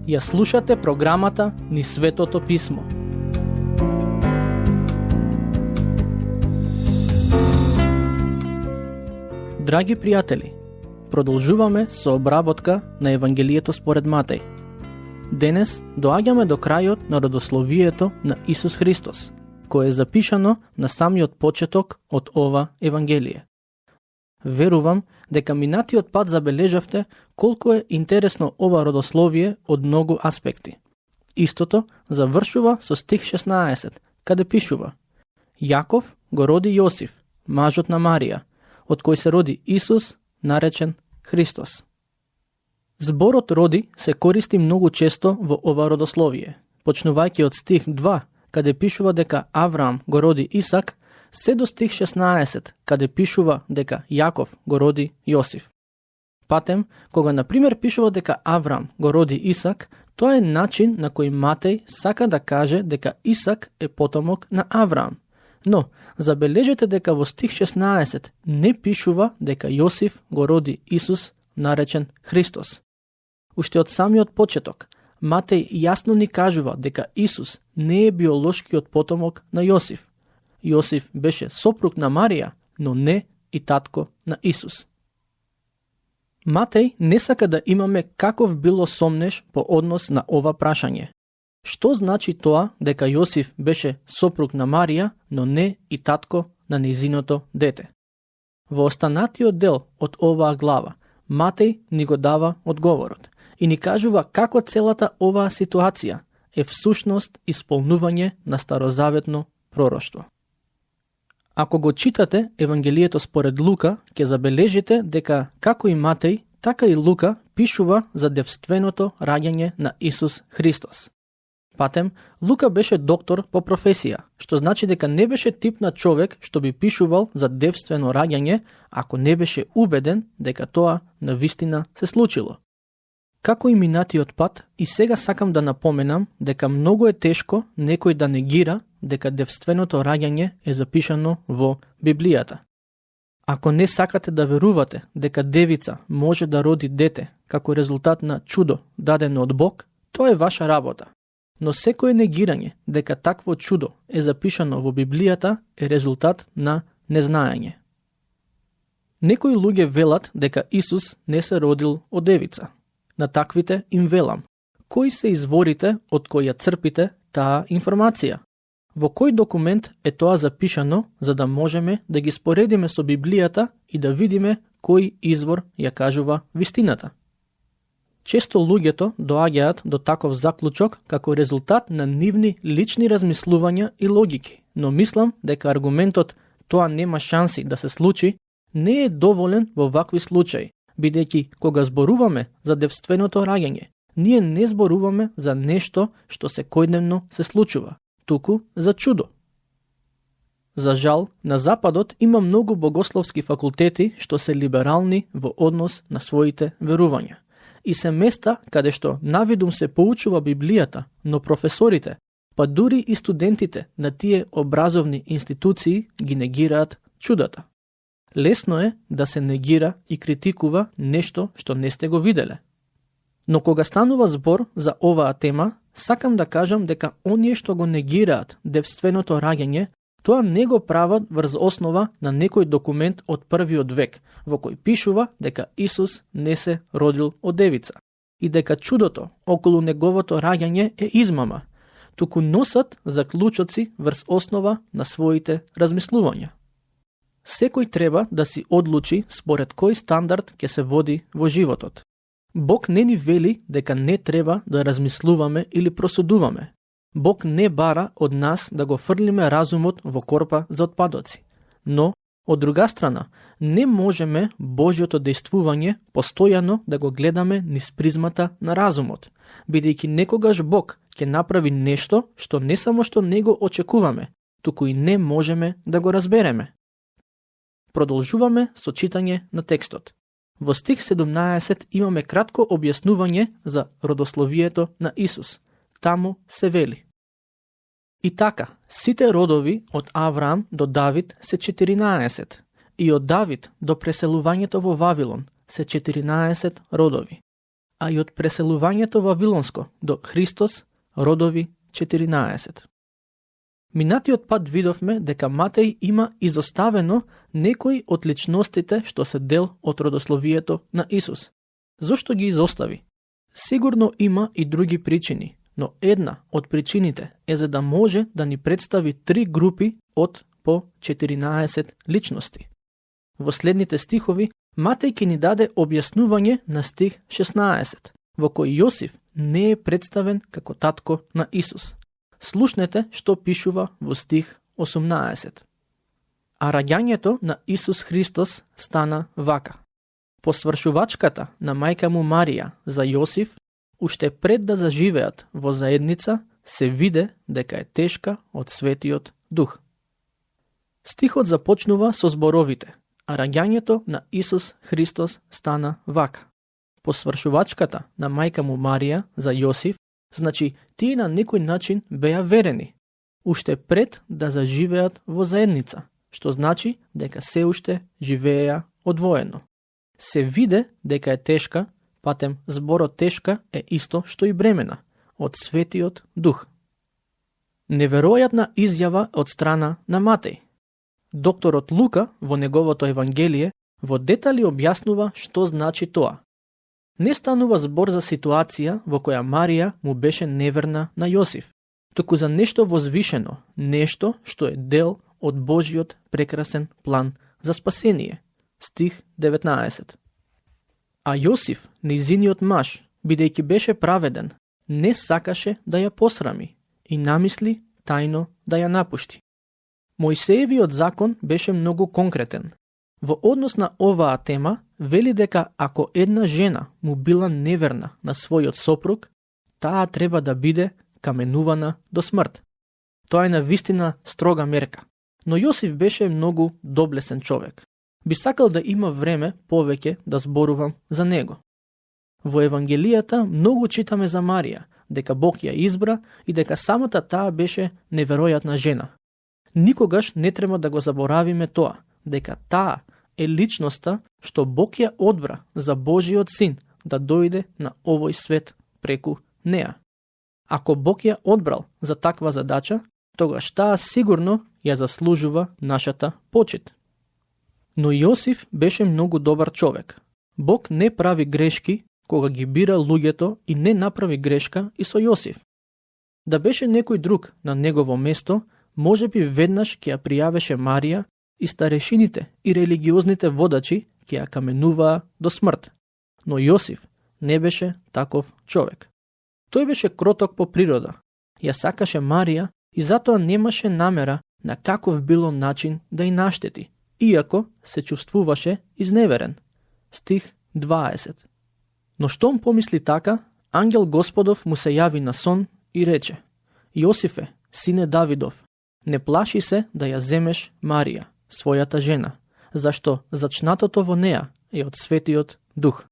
Ја слушате програмата Низ Светото Писмо. Драги пријатели, продолжуваме со обработка на Евангелието според Матеј. Денес доаѓаме до крајот на родословието на Исус Христос, кое е запишано на самиот почеток од ова Евангелие. Верувам дека минатиот пат забележавте колку е интересно ова родословие од многу аспекти. Истото завршува со стих 16, каде пишува: Јаков го роди Јосиф, мажот на Марија, од кој се роди Исус, наречен Христос. Зборот роди се користи многу често во ова родословие, почнувајќи од стих 2, каде пишува дека Авраам го роди Исак, се до стих 16, каде пишува дека Јаков го роди Јосиф. Патем, кога например пишува дека Авраам го роди Исак, тоа е начин на кој Матеј сака да каже дека Исак е потомок на Авраам. Но, забележете дека во стих 16 не пишува дека Јосиф го роди Исус, наречен Христос. Уште од самиот почеток, Матеј јасно ни кажува дека Исус не е биолошкиот потомок на Јосиф. Јосиф беше сопруг на Марија, но не и татко на Исус. Матеј не сака да имаме каков било сомнеш по однос на ова прашање. Што значи тоа дека Јосиф беше сопруг на Марија, но не и татко на нејзиното дете? Во останатиот дел од оваа глава, Матеј ни го дава одговорот и ни кажува како целата оваа ситуација е всушност исполнување на старозаветно пророштво. Ако го читате Евангелието според Лука, ќе забележите дека како и Матеј, така и Лука пишува за девственото раѓање на Исус Христос. Патем, Лука беше доктор по професија, што значи дека не беше тип на човек што би пишувал за девствено раѓање ако не беше убеден дека тоа навистина се случило. Како и минатиот пат, и сега сакам да напоменам дека многу е тешко некој да негира дека девственото раѓање е запишано во Библијата. Ако не сакате да верувате дека девица може да роди дете како резултат на чудо дадено од Бог, тоа е ваша работа. Но секое негирање дека такво чудо е запишано во Библијата е резултат на незнаење. Некои луѓе велат дека Исус не се родил од девица. На таквите им велам: кои се изворите од кои ја црпите таа информација? Во кој документ е тоа запишано за да можеме да ги споредиме со Библијата и да видиме кој извор ја кажува вистината? Често луѓето доаѓаат до таков заклучок како резултат на нивни лични размислувања и логики, но мислам дека аргументот "тоа нема шанси да се случи" не е доволен во вакви случаи, бидејќи кога зборуваме за девственото раѓање, ние не зборуваме за нешто што секојдневно се случува, туку за чудо. За жал, на Западот има многу богословски факултети што се либерални во однос на своите верувања. И се места каде што навидум се поучува Библијата, но професорите, па дури и студентите на тие образовни институции ги негираат чудата. Лесно е да се негира и критикува нешто што не сте го виделе. Но кога станува збор за оваа тема, сакам да кажам дека оние што го негираат девственото раѓање, тоа не го прават врз основа на некој документ од првиот век, во кој пишува дека Исус не се родил од девица и дека чудото околу неговото раѓање е измама, туку носат заклучоци врз основа на своите размислувања. Секој треба да си одлучи според кој стандард ќе се води во животот. Бог не ни вели дека не треба да размислуваме или просудуваме. Бог не бара од нас да го фрлиме разумот во корпа за отпадоци. Но, од друга страна, не можеме Божјото дејствување постојано да го гледаме низ призмата на разумот, бидејќи некогаш Бог ќе направи нешто што не само што не го очекуваме, туку и не можеме да го разбереме. Продолжуваме со читање на текстот. Во стих 17 имаме кратко објаснување за родословието на Исус. Таму се вели: И така, сите родови од Авраам до Давид се 14, и од Давид до преселувањето во Вавилон се 14 родови. а и од преселувањето Вавилонско до Христос, Родови 14. Минатиот пат видовме дека Матеј има изоставено некои од личностите што се дел од родословието на Исус. Зошто ги изостави? Сигурно има и други причини, но една од причините е за да може да ни представи 3 групи од по 14 личности. Во следните стихови Матеј ќе ни даде објаснување на стих 16, во кој Јосиф не е представен како татко на Исус. Слушнете што пишува во стих 18. А раѓањето на Исус Христос стана вака. По свршувачката на мајка му Марија за Јосиф, уште пред да заживеат во заедница, се виде дека е тешка од Светиот Дух. Стихот започнува со зборовите, а раѓањето на Исус Христос стана вака. По свршувачката на мајка му Марија за Јосиф, значи тие на некој начин беа верени, уште пред да заживеат во заедница, што значи дека се уште живееа одвоено. Се виде дека е тешка, патем зборот тешка е исто што и бремена, од Светиот Дух. Неверојатна изјава од страна на Матеј. Докторот Лука во неговото Евангелие во детали објаснува што значи тоа. Не станува збор за ситуација во која Марија му беше неверна на Јосиф, туку за нешто возвишено, нешто што е дел од Божиот прекрасен план за спасение. Стих 19. А Јосиф, нејзиниот маж, бидејќи беше праведен, не сакаше да ја посрами и намисли тајно да ја напушти. Мојсеевиот закон беше многу конкретен. Во однос на оваа тема, вели дека ако една жена му била неверна на својот сопруг, таа треба да биде каменувана до смрт. Тоа е навистина строга мерка. Но Јосиф беше многу доблесен човек. Би сакал да има време повеќе да зборувам за него. Во Евангелијата многу читаме за Марија, дека Бог ја избра и дека самата таа беше неверојатна жена. Никогаш не треба да го заборавиме тоа, дека таа е личноста што Бог ја одбра за Божиот син да дојде на овој свет преку неа. Ако Бог ја одбрал за таква задача, тогаш таа сигурно ја заслужува нашата почит. Но Јосиф беше многу добар човек. Бог не прави грешки кога ги бира луѓето и не направи грешка и со Јосиф. Да беше некој друг на негово место, можеби веднаш ќе ја пријавеше Марија и старешините и религиозните водачи ќе ја каменуваа до смрт. Но Јосиф не беше таков човек. Тој беше кроток по природа. Ја сакаше Марија и затоа немаше намера на каков било начин да ја наштети, иако се чувствуваше изневерен. Стих 20. Но штом помисли така, ангел Господов му се јави на сон и рече: Јосифе, сине Давидов, не плаши се да ја земеш Марија, својата жена, зашто зачнатото во неа е од Светиот Дух.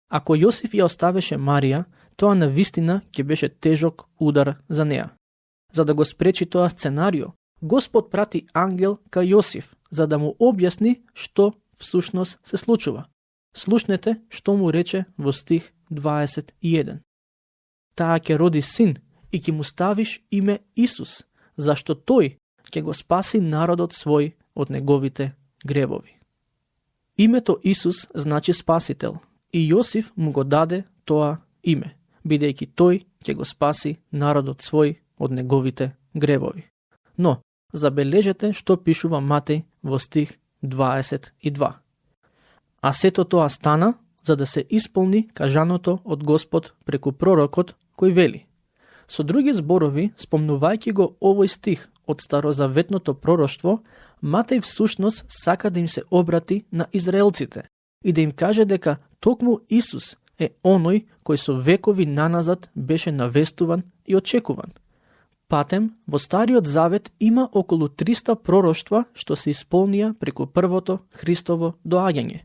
Ако Јосиф ја оставеше Марија, тоа навистина ќе беше тежок удар за неа. За да го спречи тоа сценарио, Господ прати ангел кај Јосиф, за да му објасни што всушност се случува. Слушнете што му рече во стих 21. Таа ќе роди син и ќе му ставиш име Исус, зашто тој ќе го спаси народот свој од неговите гревови. Името Исус значи спасител и Јосиф му го даде тоа име, бидејќи тој ќе го спаси народот свој од неговите гревови. Но, забележете што пишува Матеј во стих 22. А сето тоа стана за да се исполни кажаното од Господ преку пророкот кој вели. Со други зборови, спомнувајќи го овој стих од старозаветното пророштво, Матеј всушност сака да им се обрати на израелците и да им каже дека токму Исус е оној кој со векови наназад беше навестуван и очекуван. Патем, во Стариот Завет има околу 300 пророштва што се исполнија преку првото Христово доаѓање.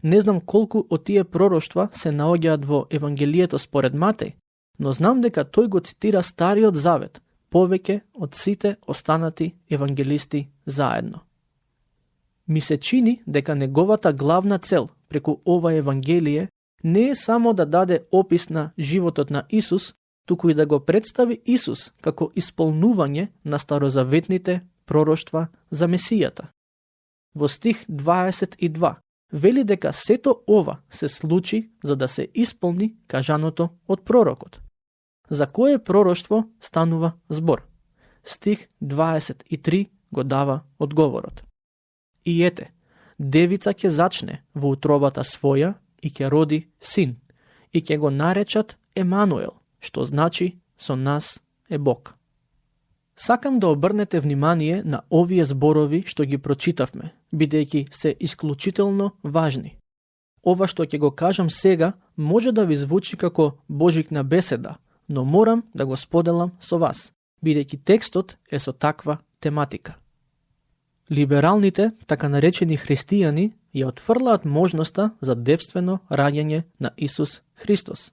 Не знам колку од тие пророштва се наоѓаат во Евангелието според Матеј, но знам дека тој го цитира Стариот Завет повеќе од сите останати евангелисти заедно. Ми се чини дека неговата главна цел преку ова Евангелие не е само да даде опис на животот на Исус, туку и да го представи Исус како исполнување на старозаветните пророштва за Месијата. Во стих 22 вели дека сето ова се случи за да се исполни кажаното од пророкот. За кое пророштво станува збор? Стих 23 го дава одговорот. И ете, девица ќе зачне во утробата своја и ќе роди син, и ќе го наречат Емануел, што значи со нас е Бог. Сакам да обрнете внимание на овие зборови што ги прочитавме, бидејќи се исклучително важни. Ова што ќе го кажам сега може да ви звучи како божикна беседа, но морам да го споделам со вас, бидејќи текстот е со таква тематика. Либералните, така наречени христијани, ја отфрлаат можноста за девствено раѓање на Исус Христос.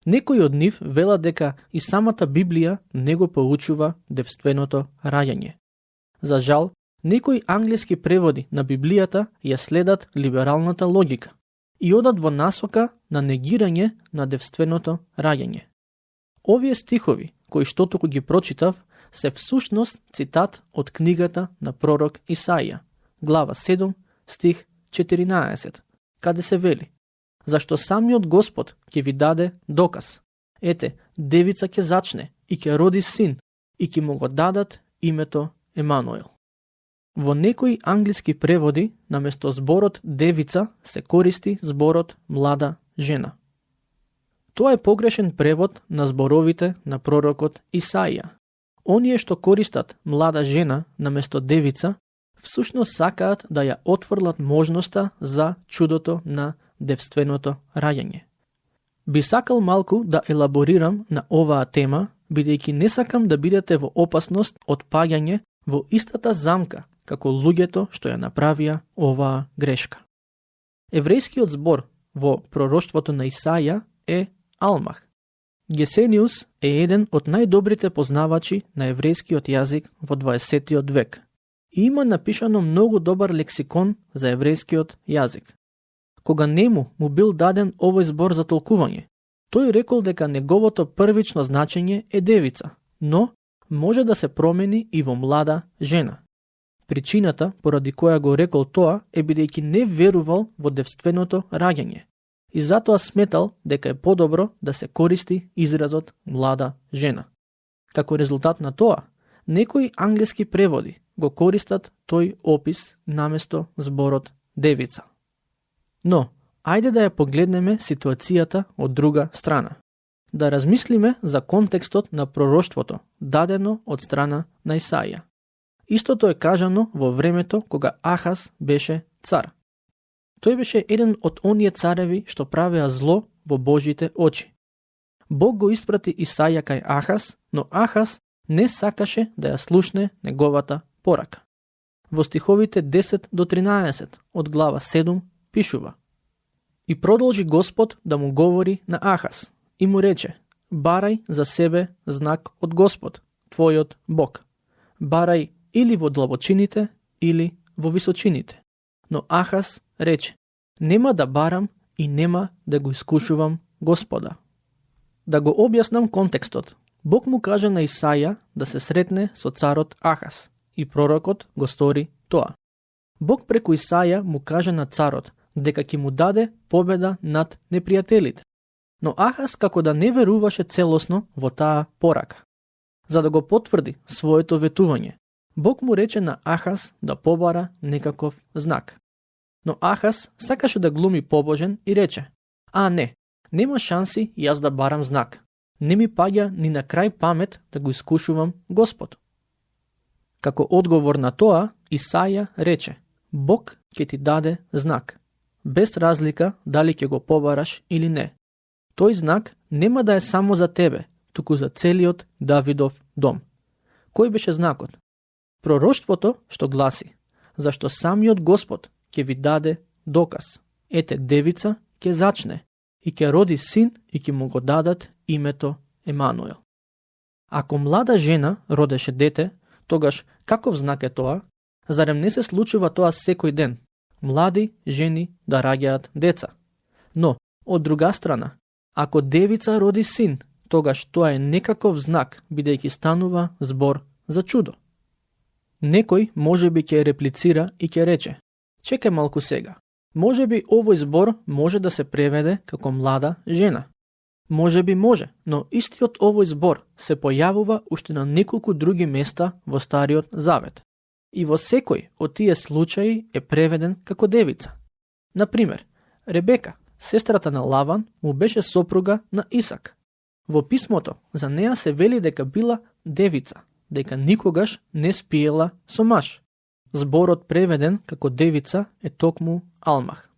Некои од нив велат дека и самата Библија не го поучува девственото раѓање. За жал, некои англиски преводи на Библијата ја следат либералната логика и одат во насока на негирање на девственото раѓање. Овие стихови, кои што туку ги прочитав, се всушност цитат од книгата на пророк Исаија, глава 7, стих 14, каде се вели: зашто самиот Господ ќе ви даде доказ. Ете, девица ќе зачне и ќе роди син и ќе му го дадат името Емануел. Во некои англиски преводи, наместо зборот девица, се користи зборот млада жена. Тоа е погрешен превод на зборовите на пророкот Исаија. Оние што користат млада жена наместо девица, всушност сакаат да ја отврлат можноста за чудото на девственото раѓање. Би сакал малку да елаборирам на оваа тема, бидејќи не сакам да бидете во опасност од паѓање во истата замка како луѓето што ја направија оваа грешка. Еврејскиот збор во пророштвото на Исаја е Алмах. Гесениус е еден од најдобрите познавачи на еврејскиот јазик во 20 век и има напишано многу добар лексикон за еврејскиот јазик. Кога нему му бил даден овој збор за толкување, тој рекол дека неговото првично значење е девица, но може да се промени и во млада жена. Причината поради која го рекол тоа е бидејќи не верувал во девственото раѓање и затоа сметал дека е подобро да се користи изразот млада жена. Како резултат на тоа, некои англиски преводи го користат тој опис наместо зборот девица. Но, ајде да ја погледнеме ситуацијата од друга страна. Да размислиме за контекстот на пророштвото, дадено од страна на Исаија. Истото е кажано во времето кога Ахаз беше цар. Тој беше еден од оние цареви што правеа зло во Божите очи. Бог го испрати Исаја кај Ахаз, но Ахаз не сакаше да ја слушне неговата порака. Во стиховите 10 до 13 од глава 7 пишува: И продолжи Господ да му говори на Ахаз и му рече: барај за себе знак од Господ, твојот Бог. Барај или во длабочините, или во височините. Но Ахаз рече: нема да барам и нема да го искушувам Господа. Да го објаснам контекстот. Бог му кажа на Исаја да се сретне со царот Ахаз и пророкот го стори тоа. Бог преку Исаја му кажа на царот дека ќе му даде победа над непријателите. Но Ахаз како да не веруваше целосно во таа порака. За да го потврди своето ветување, Бог му рече на Ахаз да побара некаков знак. Но Ахаз сакаше да глуми побожен и рече: не, нема шанси јас да барам знак. Не ми паѓа ни на крај памет да го искушувам Господ. Како одговор на тоа, Исаја рече: Бог ќе ти даде знак, без разлика дали ќе го побараш или не. Тој знак нема да е само за тебе, туку за целиот Давидов дом. Кој беше знакот? Пророштвото што гласи: зашто самиот Господ ќе ви даде доказ. Ете, девица ќе зачне и ќе роди син и ќе му го дадат името Емануел. Ако млада жена родеше дете, тогаш каков знак е тоа? Зарем не се случува тоа секој ден? Млади жени да раѓаат деца. Но, Од друга страна, ако девица роди син, тогаш тоа е некаков знак, бидејќи станува збор за чудо. Некој можеби ќе реплицира и ќе рече: чекај малку сега. Можеби овој збор може да се преведе како млада жена. Можеби може, но истиот овој збор се појавува уште на неколку други места во Стариот Завет. И во секој од тие случаи е преведен како девица. Например, Ребека, сестрата на Лаван, му беше сопруга на Исак. Во писмото за неа се вели дека била девица, дека никогаш не спиела со маж. Зборот преведен како девица е токму Алмах.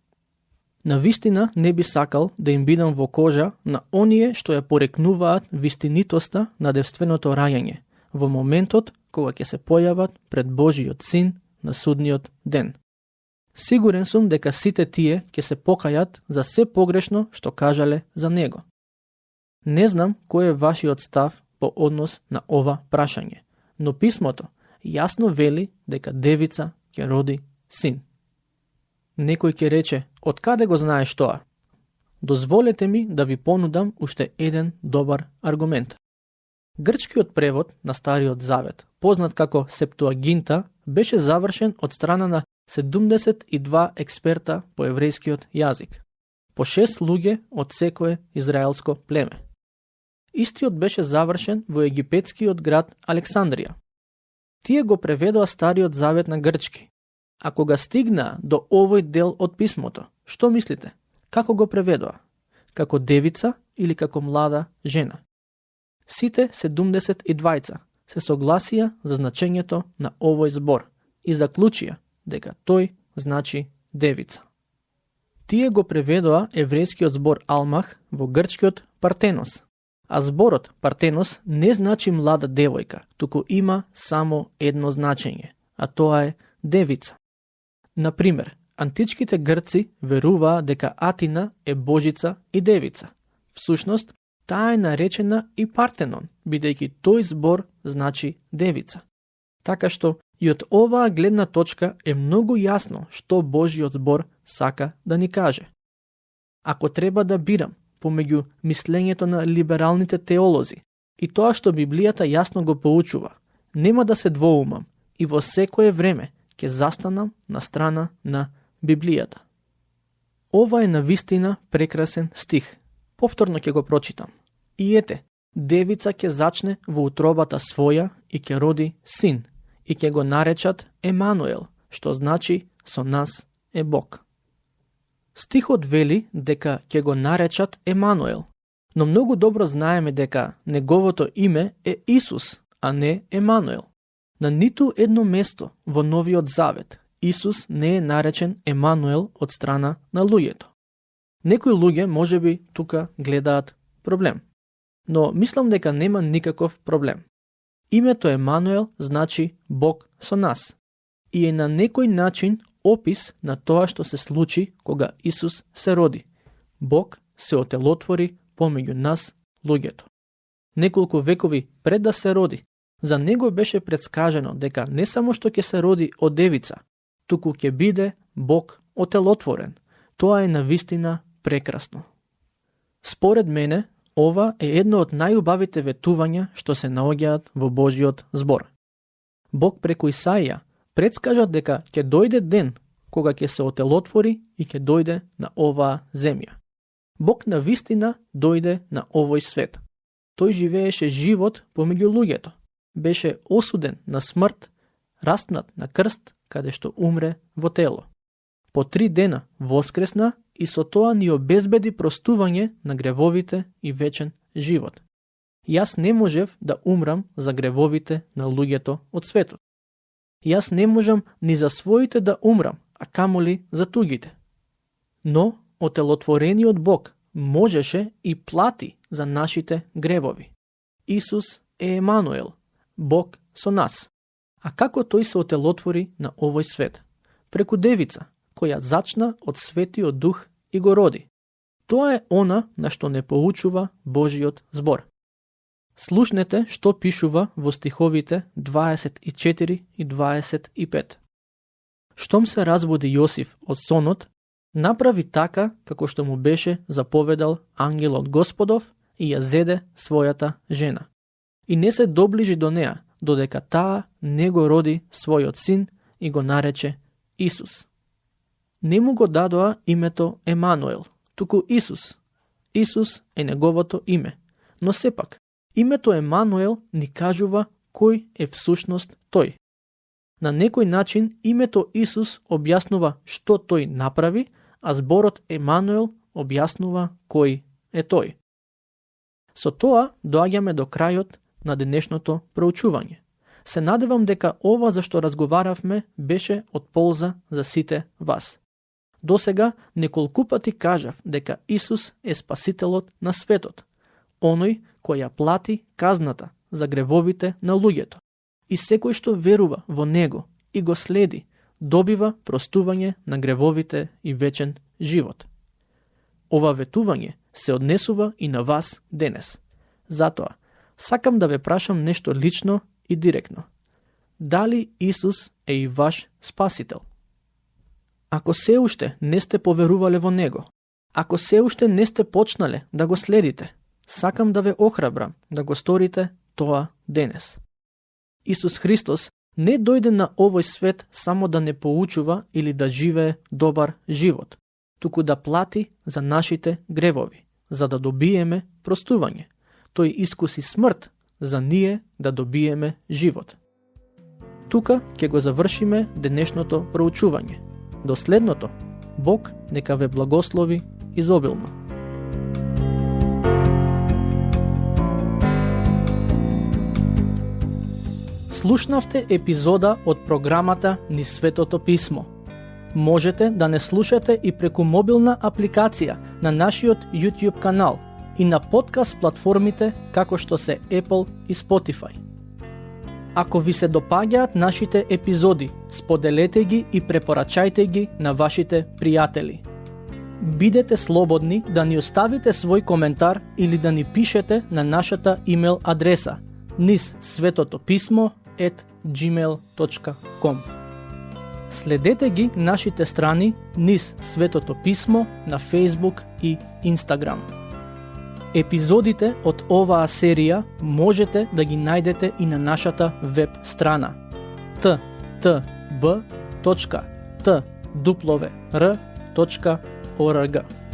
Навистина не би сакал да им бидам во кожа на оние што ја порекнуваат вистинитоста на девственото раѓање, во моментот кога ќе се појават пред Божиот Син на судниот ден. Сигурен сум дека сите тие ќе се покајат за се погрешно што кажале за него. Не знам кој е вашиот став по однос на ова прашање, но писмото јасно вели дека девица ќе роди син. Некој ќе рече: од каде го знаеш тоа? Дозволете ми да ви понудам уште еден добар аргумент. Грчкиот превод на Стариот Завет, познат како Септуагинта, беше завршен од страна на 72 експерта по еврејскиот јазик, по 6 луѓе од секое израелско племе. Истиот беше завршен во египетскиот град Александрија. Тие го преведоа Стариот Завет на грчки. А кога стигнаа до овој дел од писмото, што мислите? Како го преведоа? Како девица или како млада жена? Сите 72 се согласија за значењето на овој збор и заклучија дека тој значи девица. Тие го преведоа еврејскиот збор Алмах во грчкиот Партенос, а зборот Партенос не значи млада девојка, туку има само едно значење, а тоа е девица. Например, античките грци веруваа дека Атина е божица и девица. Всушност, таа е наречена и Партенон, бидејќи тој збор значи девица. Така што и од оваа гледна точка е многу јасно што Божиот збор сака да ни каже. Ако треба да бирам помеѓу мислењето на либералните теолози и тоа што Библијата јасно го поучува, нема да се двоумам и во секое време ќе застанам на страна на Библијата. Ова е навистина прекрасен стих. Повторно ќе го прочитам. И ете, девица ќе зачне во утробата своја и ќе роди син, и ќе го наречат Емануел, што значи со нас е Бог. Стихот вели дека ќе го наречат Емануел, но многу добро знаеме дека неговото име е Исус, а не Емануел. На ниту едно место во Новиот Завет Исус не е наречен Емануел од страна на луѓето. Некои луѓе можеби тука гледаат проблем, но мислам дека нема никаков проблем. Името Емануел значи Бог со нас и е на некој начин опис на тоа што се случи кога Исус се роди. Бог се отелотвори помеѓу нас, луѓето. Неколку векови пред да се роди, за него беше предскажено дека не само што ќе се роди од девица, туку ќе биде Бог отелотворен. Тоа е навистина прекрасно. Според мене, ова е едно од најубавите ветувања што се наоѓаат во Божиот збор. Бог преку Исаија предскажа дека ќе дојде ден кога ќе се отелотвори и ќе дојде на оваа земја. Бог навистина дојде на овој свет. Тој живееше живот помеѓу луѓето. Беше осуден на смрт, распнат на крст, каде што умре во тело. По 3 дена воскресна и со тоа ни обезбеди простување на гревовите и вечен живот. Јас не можев да умрам за гревовите на луѓето од светот. Јас не можам ни за своите да умрам, а камоли за тугите. Но отелотворениот Бог можеше и плати за нашите гревови. Исус е Емануел, Бог со нас. А како тој се отелотвори на овој свет? Преку девица, која зачна од Светиот Дух и го роди. Тоа е она на што не поучува Божиот збор. Слушнете што пишува во стиховите 24 и 25. Штом се разбуди Јосиф од сонот, Направи така како што му беше заповедал ангелот Господов и ја зеде својата жена. И не се доближи до неа, додека таа не го роди својот син и го нарече Исус. Не му го дадоа името Емануел, туку Исус. Исус е неговото име, но сепак, името Емануел ни кажува кој е всушност тој. На некој начин името Исус објаснува што тој направи, а зборот Емануел објаснува кој е тој. Со тоа доаѓаме до крајот на денешното проучување. Се надевам дека ова за што разговаравме беше од полза за сите вас. Досега неколку пати кажав дека Исус е спасителот на светот, оној кој ја плати казната за гревовите на луѓето. И секој што верува во Него и го следи, добива простување на гревовите и вечен живот. Ова ветување се однесува и на вас денес. Затоа, сакам да ве прашам нешто лично и директно. Дали Исус е и ваш спасител? Ако се уште не сте поверувале во Него, ако се уште не сте почнале да го следите, сакам да ве охрабрам да го сторите тоа денес. Исус Христос не дојде на овој свет само да не поучува или да живее добар живот, туку да плати за нашите гревови, за да добиеме простување. Тој искуси смрт за ние да добиеме живот. Тука ќе го завршиме денешното проучување. До следното, Бог нека ве благослови изобилно. Слушнавте епизода од програмата Низ Светото Писмо. Можете да не слушате и преку мобилна апликација на нашиот YouTube канал и на подкаст платформите како што се Apple и Spotify. Ако ви се допаѓаат нашите епизоди, споделете ги и препорачајте ги на вашите пријатели. Бидете слободни да ни оставите свој коментар или да ни пишете на нашата имейл адреса nizsvetotopисmo@gmail.com. Следете ги нашите страни Низ Светото Писмо на Facebook и Instagram. Епизодите од оваа серија можете да ги најдете и на нашата веб страна ttb.twr.org.